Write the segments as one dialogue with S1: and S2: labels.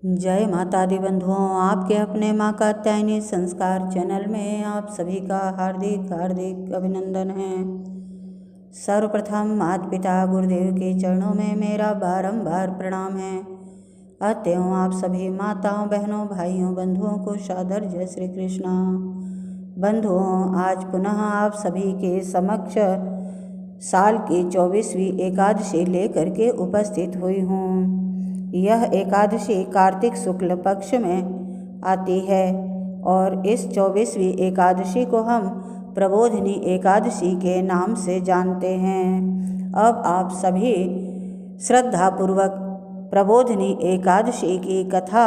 S1: जय माता दी बंधुओं, आपके अपने माँ कात्यायनी संस्कार चैनल में आप सभी का हार्दिक हार्दिक अभिनंदन है। सर्वप्रथम माता पिता गुरुदेव के चरणों में मेरा बारंबार प्रणाम है। अतएव आप सभी माताओं, बहनों, भाइयों, बंधुओं को सादर जय श्री कृष्णा। बंधुओं, आज पुनः आप सभी के समक्ष साल की 24वीं एकादशी लेकर के उपस्थित हुई हूँ। यह एकादशी कार्तिक शुक्ल पक्ष में आती है और इस 24वीं एकादशी को हम प्रबोधिनी एकादशी के नाम से जानते हैं। अब आप सभी श्रद्धापूर्वक प्रबोधिनी एकादशी की कथा,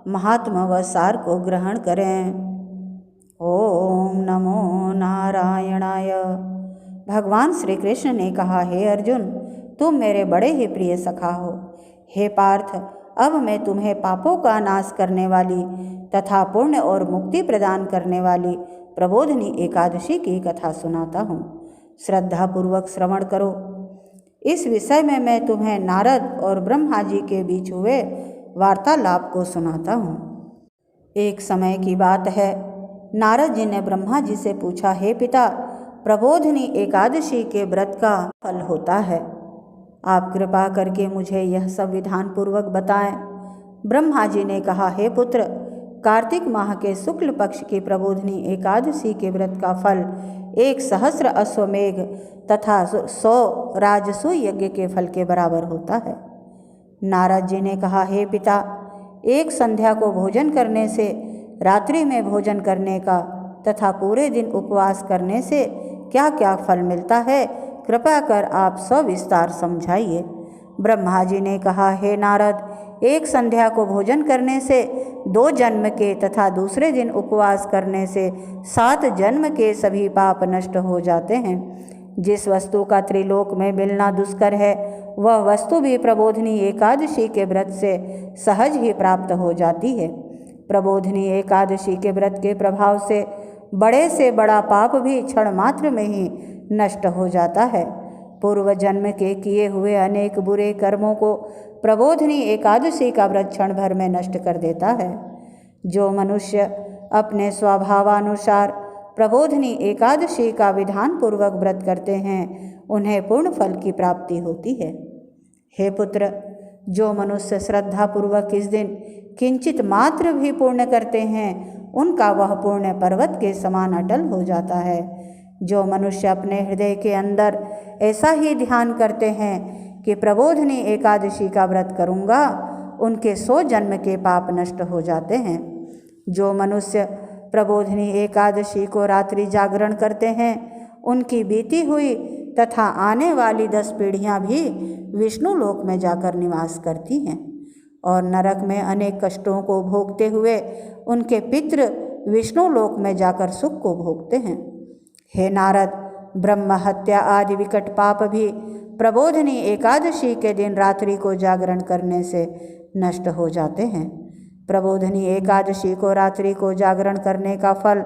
S1: महात्मा व सार को ग्रहण करें। ओम नमो नारायणाय। भगवान श्री कृष्ण ने कहा, हे अर्जुन, तुम मेरे बड़े ही प्रिय सखा हो। हे पार्थ, अब मैं तुम्हें पापों का नाश करने वाली तथा पुण्य और मुक्ति प्रदान करने वाली प्रबोधिनी एकादशी की कथा सुनाता हूँ। श्रद्धापूर्वक श्रवण करो। इस विषय में मैं तुम्हें नारद और ब्रह्मा जी के बीच हुए वार्तालाप को सुनाता हूँ। एक समय की बात है, नारद जी ने ब्रह्मा जी से पूछा, हे पिता, प्रबोधिनी एकादशी के व्रत का फल होता है, आप कृपा करके मुझे यह सब विधान पूर्वक बताएं। ब्रह्मा जी ने कहा, हे पुत्र, कार्तिक माह के शुक्ल पक्ष की प्रबोधिनी एकादशी के व्रत का फल 1,000 अश्वमेघ तथा 100 राजसूय यज्ञ के फल के बराबर होता है। नारद जी ने कहा, हे पिता, एक संध्या को भोजन करने से, रात्रि में भोजन करने का तथा पूरे दिन उपवास करने से क्या क्या फल मिलता है, कृपया कर आप सविस्तार समझाइए। ब्रह्मा जी ने कहा, हे नारद, एक संध्या को भोजन करने से 2 जन्म के तथा दूसरे दिन उपवास करने से 7 जन्म के सभी पाप नष्ट हो जाते हैं। जिस वस्तु का त्रिलोक में मिलना दुष्कर है, वह वस्तु भी प्रबोधिनी एकादशी के व्रत से सहज ही प्राप्त हो जाती है। प्रबोधिनी एकादशी के व्रत के प्रभाव से बड़ा पाप भी क्षण मात्र में ही नष्ट हो जाता है। पूर्व जन्म के किए हुए अनेक बुरे कर्मों को प्रबोधिनी एकादशी का व्रत क्षण भर में नष्ट कर देता है। जो मनुष्य अपने स्वभावानुसार प्रबोधिनी एकादशी का विधान पूर्वक व्रत करते हैं, उन्हें पूर्ण फल की प्राप्ति होती है। हे पुत्र, जो मनुष्य श्रद्धापूर्वक इस दिन किंचित मात्र भी पुण्य करते हैं, उनका वह पुण्य पर्वत के समान अटल हो जाता है। जो मनुष्य अपने हृदय के अंदर ऐसा ही ध्यान करते हैं कि प्रबोधिनी एकादशी का व्रत करूँगा, उनके 100 जन्म के पाप नष्ट हो जाते हैं। जो मनुष्य प्रबोधिनी एकादशी को रात्रि जागरण करते हैं, उनकी बीती हुई तथा आने वाली 10 पीढ़ियाँ भी विष्णु लोक में जाकर निवास करती हैं और नरक में अनेक कष्टों को भोगते हुए उनके पितृ विष्णु लोक में जाकर सुख को भोगते हैं। हे नारद, ब्रह्म हत्या आदि विकट पाप भी प्रबोधिनी एकादशी के दिन रात्रि को जागरण करने से नष्ट हो जाते हैं। प्रबोधिनी एकादशी को रात्रि को जागरण करने का फल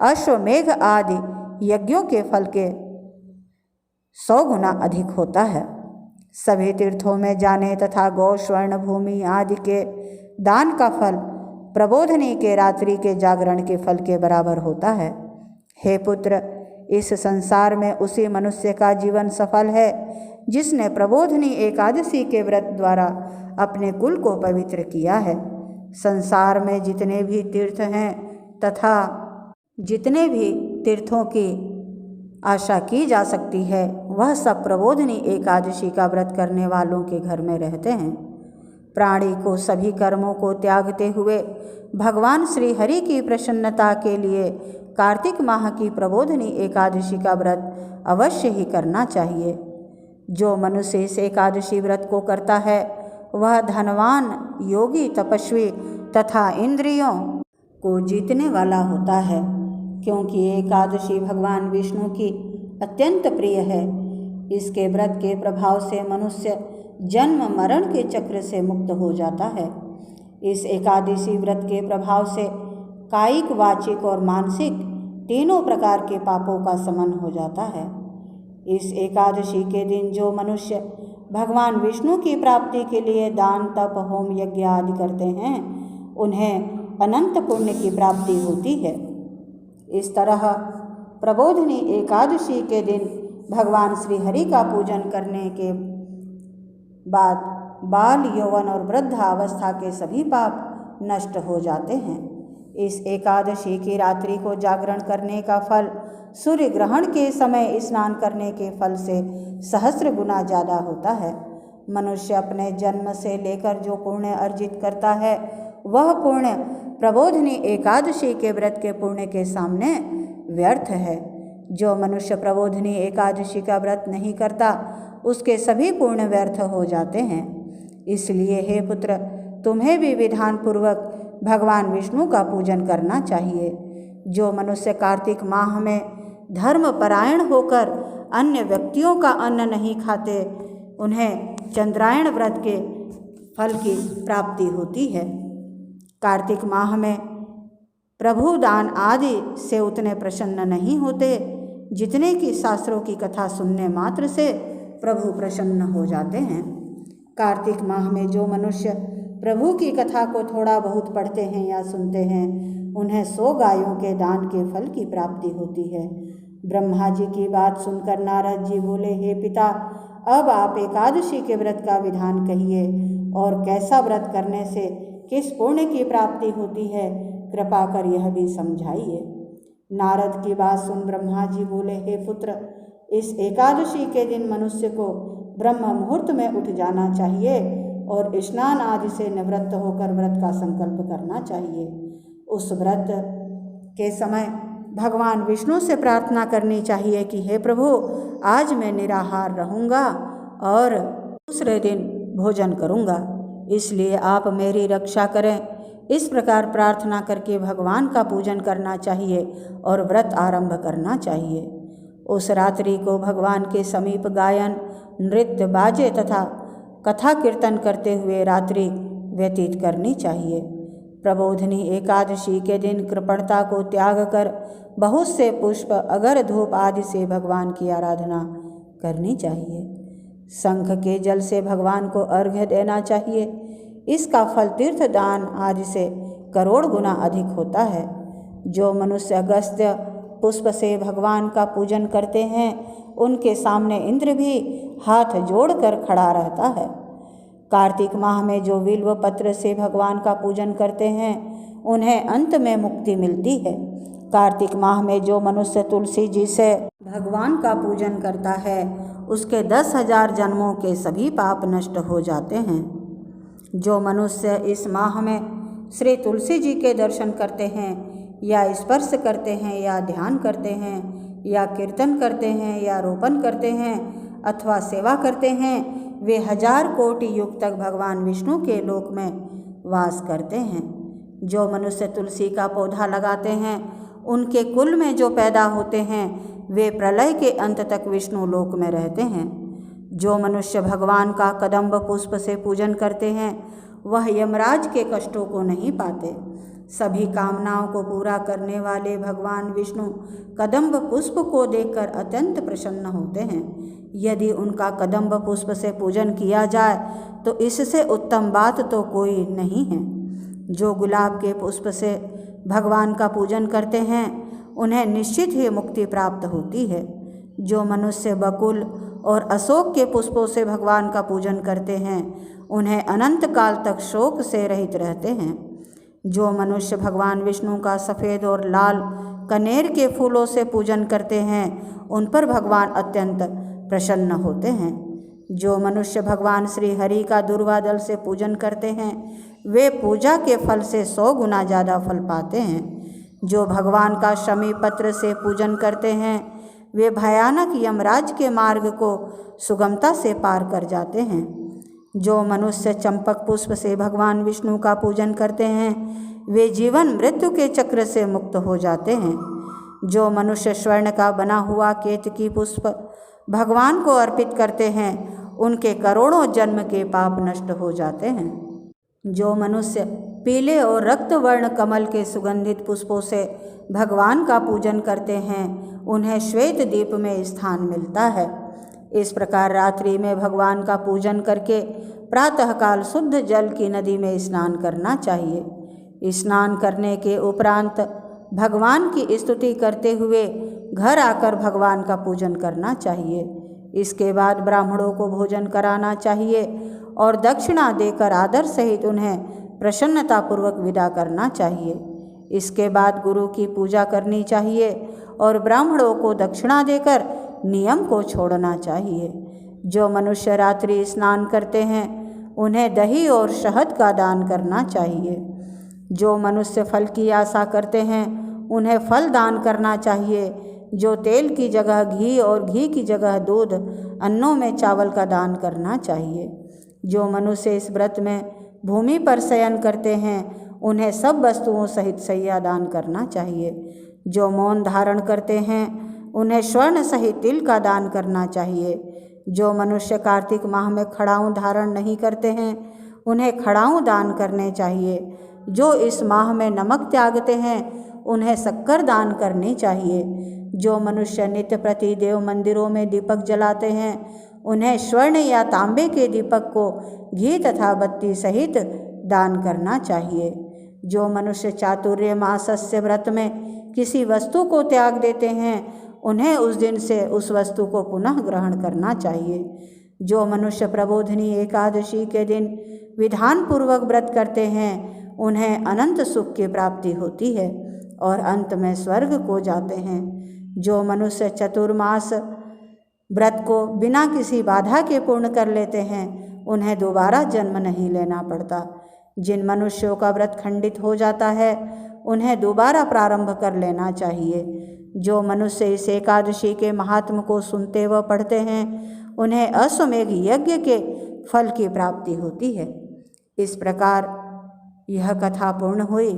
S1: अश्वमेघ आदि यज्ञों के फल के 100 गुना अधिक होता है। सभी तीर्थों में जाने तथा गौ स्वर्ण भूमि आदि के दान का फल प्रबोधिनी के रात्रि के जागरण के फल के बराबर होता है। हे पुत्र, इस संसार में उसी मनुष्य का जीवन सफल है जिसने प्रबोधिनी एकादशी के व्रत द्वारा अपने कुल को पवित्र किया है। संसार में जितने भी तीर्थ हैं तथा जितने भी तीर्थों की आशा की जा सकती है, वह सब प्रबोधिनी एकादशी का व्रत करने वालों के घर में रहते हैं। प्राणी को सभी कर्मों को त्यागते हुए भगवान श्री हरि की प्रसन्नता के लिए कार्तिक माह की प्रबोधिनी एकादशी का व्रत अवश्य ही करना चाहिए। जो मनुष्य इस एकादशी व्रत को करता है, वह धनवान, योगी, तपस्वी तथा इंद्रियों को जीतने वाला होता है, क्योंकि एकादशी भगवान विष्णु की अत्यंत प्रिय है। इसके व्रत के प्रभाव से मनुष्य जन्म मरण के चक्र से मुक्त हो जाता है। इस एकादशी व्रत के प्रभाव से कायिक, वाचिक और मानसिक तीनों प्रकार के पापों का शमन हो जाता है। इस एकादशी के दिन जो मनुष्य भगवान विष्णु की प्राप्ति के लिए दान तप होम यज्ञ आदि करते हैं उन्हें अनंत पुण्य की प्राप्ति होती है। इस तरह प्रबोधिनी एकादशी के दिन भगवान श्री हरि का पूजन करने के बाद बाल यौवन और वृद्धावस्था के सभी पाप नष्ट हो जाते हैं। इस एकादशी की रात्रि को जागरण करने का फल सूर्य ग्रहण के समय स्नान करने के फल से सहस्र गुना ज़्यादा होता है। मनुष्य अपने जन्म से लेकर जो पुण्य अर्जित करता है वह पुण्य प्रबोधिनी एकादशी के व्रत के पुण्य के सामने व्यर्थ है। जो मनुष्य प्रबोधिनी एकादशी का व्रत नहीं करता उसके सभी पुण्य व्यर्थ हो जाते हैं। इसलिए हे पुत्र, तुम्हें भी विधान पूर्वक भगवान विष्णु का पूजन करना चाहिए। जो मनुष्य कार्तिक माह में धर्मपरायण होकर अन्य व्यक्तियों का अन्न नहीं खाते उन्हें चंद्रायण व्रत के फल की प्राप्ति होती है। कार्तिक माह में प्रभु दान आदि से उतने प्रसन्न नहीं होते जितने कि शास्त्रों की कथा सुनने मात्र से प्रभु प्रसन्न हो जाते हैं। कार्तिक माह में जो मनुष्य प्रभु की कथा को थोड़ा बहुत पढ़ते हैं या सुनते हैं उन्हें 100 गायों के दान के फल की प्राप्ति होती है। ब्रह्मा जी की बात सुनकर नारद जी बोले, हे पिता, अब आप एकादशी के व्रत का विधान कहिए और कैसा व्रत करने से किस पुण्य की प्राप्ति होती है, कृपा कर यह भी समझाइए। नारद की बात सुन ब्रह्मा जी बोले, हे पुत्र, इस एकादशी के दिन मनुष्य को ब्रह्म मुहूर्त में उठ जाना चाहिए और स्नान आदि से निवृत्त होकर व्रत का संकल्प करना चाहिए। उस व्रत के समय भगवान विष्णु से प्रार्थना करनी चाहिए कि हे प्रभु, आज मैं निराहार रहूँगा और दूसरे दिन भोजन करूँगा, इसलिए आप मेरी रक्षा करें। इस प्रकार प्रार्थना करके भगवान का पूजन करना चाहिए और व्रत आरंभ करना चाहिए। उस रात्रि को भगवान के समीप गायन, नृत्य, बाजे तथा कथा कीर्तन करते हुए रात्रि व्यतीत करनी चाहिए। प्रबोधिनी एकादशी के दिन कृपणता को त्याग कर बहुत से पुष्प, अगर, धूप आदि से भगवान की आराधना करनी चाहिए। शंख के जल से भगवान को अर्घ्य देना चाहिए। इसका फल तीर्थ दान आदि से करोड़ गुना अधिक होता है। जो मनुष्य अगस्त्य पुष्प से भगवान का पूजन करते हैं उनके सामने इंद्र भी हाथ जोड़कर खड़ा रहता है। कार्तिक माह में जो बिल्व पत्र से भगवान का पूजन करते हैं उन्हें अंत में मुक्ति मिलती है। कार्तिक माह में जो मनुष्य तुलसी जी से भगवान का पूजन करता है उसके 10,000 जन्मों के सभी पाप नष्ट हो जाते हैं। जो मनुष्य इस माह में श्री तुलसी जी के दर्शन करते हैं या स्पर्श करते हैं या ध्यान करते हैं या कीर्तन करते हैं या रोपण करते हैं अथवा सेवा करते हैं, वे 1000 कोटि युग तक भगवान विष्णु के लोक में वास करते हैं। जो मनुष्य तुलसी का पौधा लगाते हैं उनके कुल में जो पैदा होते हैं वे प्रलय के अंत तक विष्णु लोक में रहते हैं। जो मनुष्य भगवान का कदम्ब पुष्प से पूजन करते हैं वह यमराज के कष्टों को नहीं पाते। सभी कामनाओं को पूरा करने वाले भगवान विष्णु कदम्ब पुष्प को देखकर अत्यंत प्रसन्न होते हैं। यदि उनका कदम्ब पुष्प से पूजन किया जाए तो इससे उत्तम बात तो कोई नहीं है। जो गुलाब के पुष्प से भगवान का पूजन करते हैं उन्हें निश्चित ही मुक्ति प्राप्त होती है। जो मनुष्य बकुल और अशोक के पुष्पों से भगवान का पूजन करते हैं उन्हें अनंत काल तक शोक से रहित रहते हैं। जो मनुष्य भगवान विष्णु का सफ़ेद और लाल कनेर के फूलों से पूजन करते हैं उन पर भगवान अत्यंत प्रसन्न होते हैं। जो मनुष्य भगवान श्री हरि का दुर्वा दल से पूजन करते हैं वे पूजा के फल से 100 गुना ज़्यादा फल पाते हैं। जो भगवान का शमी पत्र से पूजन करते हैं वे भयानक यमराज के मार्ग को सुगमता से पार कर जाते हैं। जो मनुष्य चंपक पुष्प से भगवान विष्णु का पूजन करते हैं वे जीवन मृत्यु के चक्र से मुक्त हो जाते हैं। जो मनुष्य स्वर्ण का बना हुआ केतकी पुष्प भगवान को अर्पित करते हैं उनके करोड़ों जन्म के पाप नष्ट हो जाते हैं। जो मनुष्य पीले और रक्त वर्ण कमल के सुगंधित पुष्पों से भगवान का पूजन करते हैं उन्हें श्वेत दीप में स्थान मिलता है। इस प्रकार रात्रि में भगवान का पूजन करके प्रातःकाल शुद्ध जल की नदी में स्नान करना चाहिए। स्नान करने के उपरांत भगवान की स्तुति करते हुए घर आकर भगवान का पूजन करना चाहिए। इसके बाद ब्राह्मणों को भोजन कराना चाहिए और दक्षिणा देकर आदर सहित उन्हें प्रसन्नतापूर्वक विदा करना चाहिए। इसके बाद गुरु की पूजा करनी चाहिए और ब्राह्मणों को दक्षिणा देकर नियम को छोड़ना चाहिए। जो मनुष्य रात्रि स्नान करते हैं उन्हें दही और शहद का दान करना चाहिए। जो मनुष्य फल की आशा करते हैं उन्हें फल दान करना चाहिए। जो तेल की जगह घी और घी की जगह दूध, अन्नों में चावल का दान करना चाहिए। जो मनुष्य इस व्रत में भूमि पर शयन करते हैं उन्हें सब वस्तुओं सहित शैया दान करना चाहिए। जो मौन धारण करते हैं उन्हें स्वर्ण सहित तिल का दान करना चाहिए। जो मनुष्य कार्तिक माह में खड़ाऊँ धारण नहीं करते हैं उन्हें खड़ाऊँ दान करने चाहिए। जो इस माह में नमक त्यागते हैं उन्हें शक्कर दान करनी चाहिए। जो मनुष्य नित्य प्रति देव मंदिरों में दीपक जलाते हैं उन्हें स्वर्ण या तांबे के दीपक को घी तथा बत्ती सहित दान करना चाहिए। जो मनुष्य चातुर्य मासस्य व्रत में किसी वस्तु को त्याग देते हैं उन्हें उस दिन से उस वस्तु को पुनः ग्रहण करना चाहिए। जो मनुष्य प्रबोधिनी एकादशी के दिन विधानपूर्वक व्रत करते हैं उन्हें अनंत सुख की प्राप्ति होती है और अंत में स्वर्ग को जाते हैं। जो मनुष्य चतुर्मास व्रत को बिना किसी बाधा के पूर्ण कर लेते हैं उन्हें दोबारा जन्म नहीं लेना पड़ता। जिन मनुष्यों का व्रत खंडित हो जाता है उन्हें दोबारा प्रारंभ कर लेना चाहिए। जो मनुष्य इस एकादशी के महात्म को सुनते व पढ़ते हैं उन्हें अश्वमेघ यज्ञ के फल की प्राप्ति होती है। इस प्रकार यह कथा पूर्ण हुई।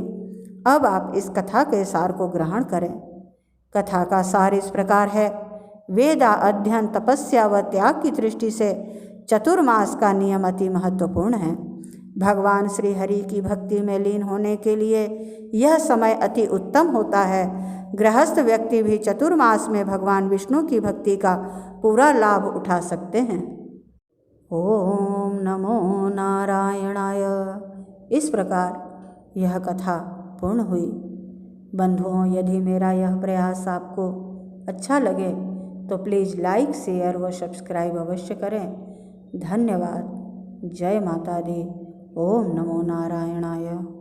S1: अब आप इस कथा के सार को ग्रहण करें। कथा का सार इस प्रकार है। वेदा अध्ययन, तपस्या व त्याग की दृष्टि से चतुर्मास का नियम अति महत्वपूर्ण है। भगवान श्री हरि की भक्ति में लीन होने के लिए यह समय अति उत्तम होता है। गृहस्थ व्यक्ति भी चतुर्मास में भगवान विष्णु की भक्ति का पूरा लाभ उठा सकते हैं। ओम नमो नारायणाय। इस प्रकार यह कथा पूर्ण हुई। बंधुओं, यदि मेरा यह प्रयास आपको अच्छा लगे तो प्लीज़ लाइक, शेयर व सब्सक्राइब अवश्य करें। धन्यवाद। जय माता दी। ओम नमो नारायणाय।